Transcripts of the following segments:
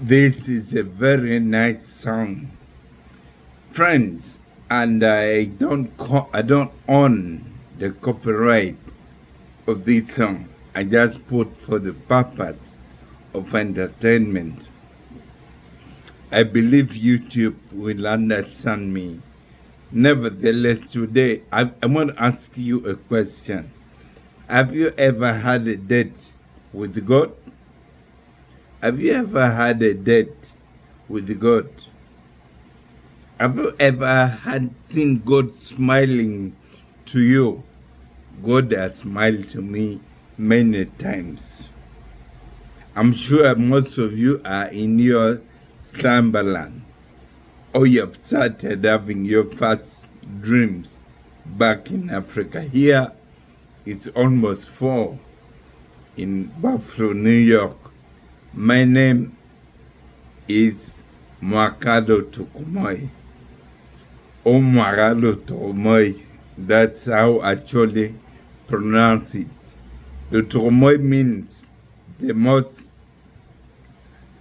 This is a very nice song, friends, and I don't own the copyright of this song. I just put for the purpose of entertainment. I believe YouTube will understand me. Nevertheless, today I want to ask you a question. Have you ever had a date with God? Have you ever had a date with God? Have you ever seen God smiling to you? God has smiled to me many times. I'm sure most of you are in your slumberland, or you have started having your first dreams back in Africa. Here it's almost 4 in Buffalo, New York. My name is Mwakalo Tukumoy, or Mwakalo Tukumoy. That's how I actually pronounce it. The Tukumoy means the most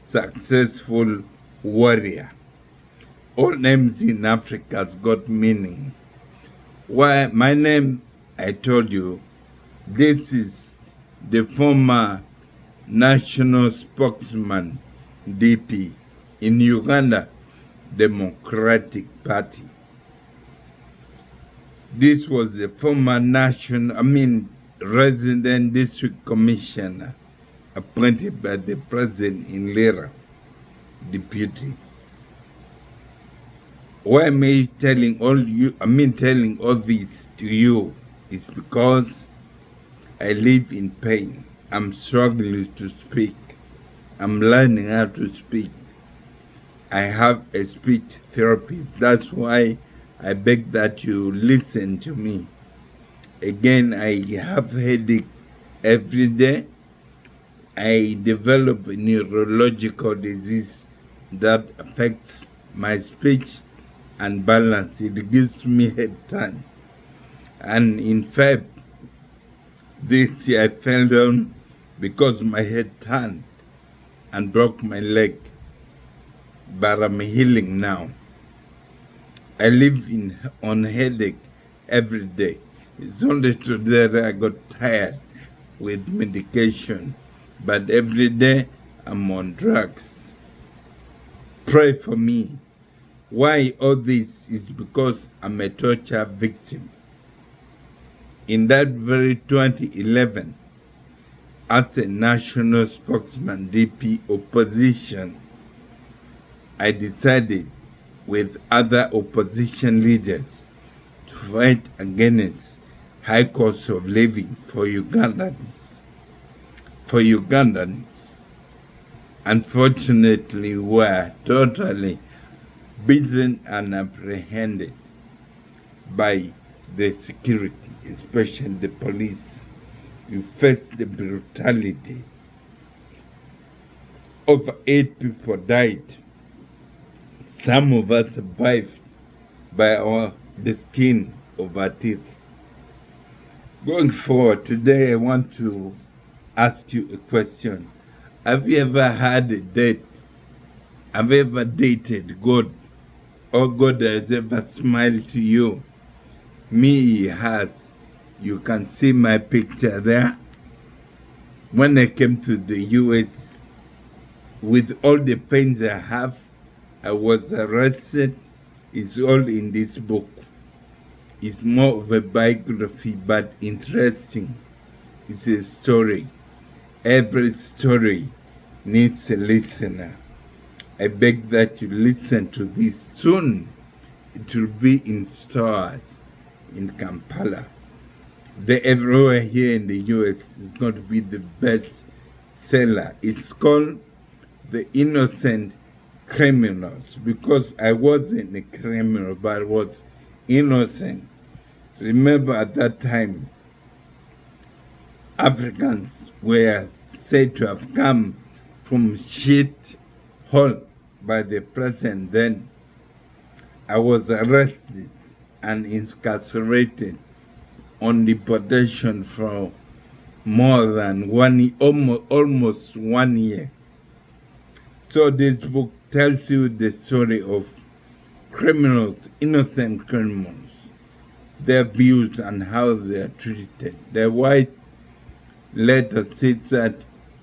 successful warrior. All names in Africa has got meaning. Why my name, I told you, this is the former national spokesman, DP, in Uganda Democratic Party. This was the former resident district commissioner appointed by the president in Lira, deputy. Why am I telling all this to you is because I live in pain. I'm struggling to speak. I'm learning how to speak. I have a speech therapist. That's why I beg that you listen to me. Again, I have headache every day. I develop a neurological disease that affects my speech and balance. It gives me head turn. And in fact, this year I fell down because my head turned and broke my leg. But I'm healing now. I live on headache every day. It's only today that I got tired with medication. But every day I'm on drugs. Pray for me. Why all this is because I'm a torture victim. In that very 2011, as a national spokesman, DP opposition, I decided with other opposition leaders to fight against high cost of living for Ugandans. Unfortunately, were totally beaten and apprehended by the security, especially the police. You face the brutality. Over 8 people died. Some of us survived by the skin of our teeth. Going forward, today I want to ask you a question. Have you ever had a date? Have you ever dated God? Or God has ever smiled to you? Me, He has. You can see my picture there. When I came to the US, with all the pains I have, I was arrested. It's all in this book. It's more of a biography, but interesting. It's a story. Every story needs a listener. I beg that you listen to this. Soon it will be in stores in Kampala. Everywhere here in the US is going to be the best seller. It's called The Innocent Criminals, because I wasn't a criminal, but I was innocent. Remember, at that time, Africans were said to have come from shit hole by the president then. I was arrested and incarcerated on deportation for more than almost 1 year. So this book tells you the story of criminals, innocent criminals, their views and how they are treated. The white letter says that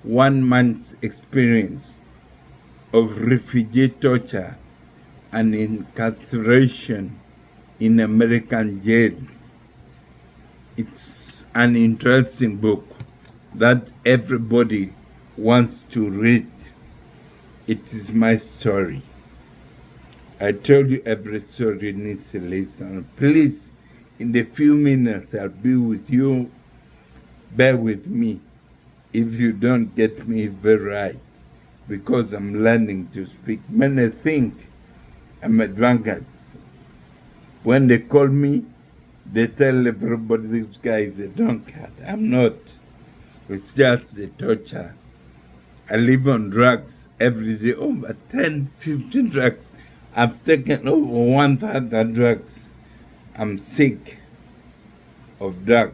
1 month's experience of refugee torture and incarceration in American jails. It's an interesting book that everybody wants to read. It is my story. I told you every story needs a lesson. Please, in the few minutes I'll be with you, bear with me if you don't get me very right, because I'm learning to speak. Many think I'm a drunkard. When they call me, they tell everybody this guy is a drunkard. I'm not. It's just the torture. I live on drugs every day, over 10, 15 drugs. I've taken over 1,000 drugs. I'm sick of drugs.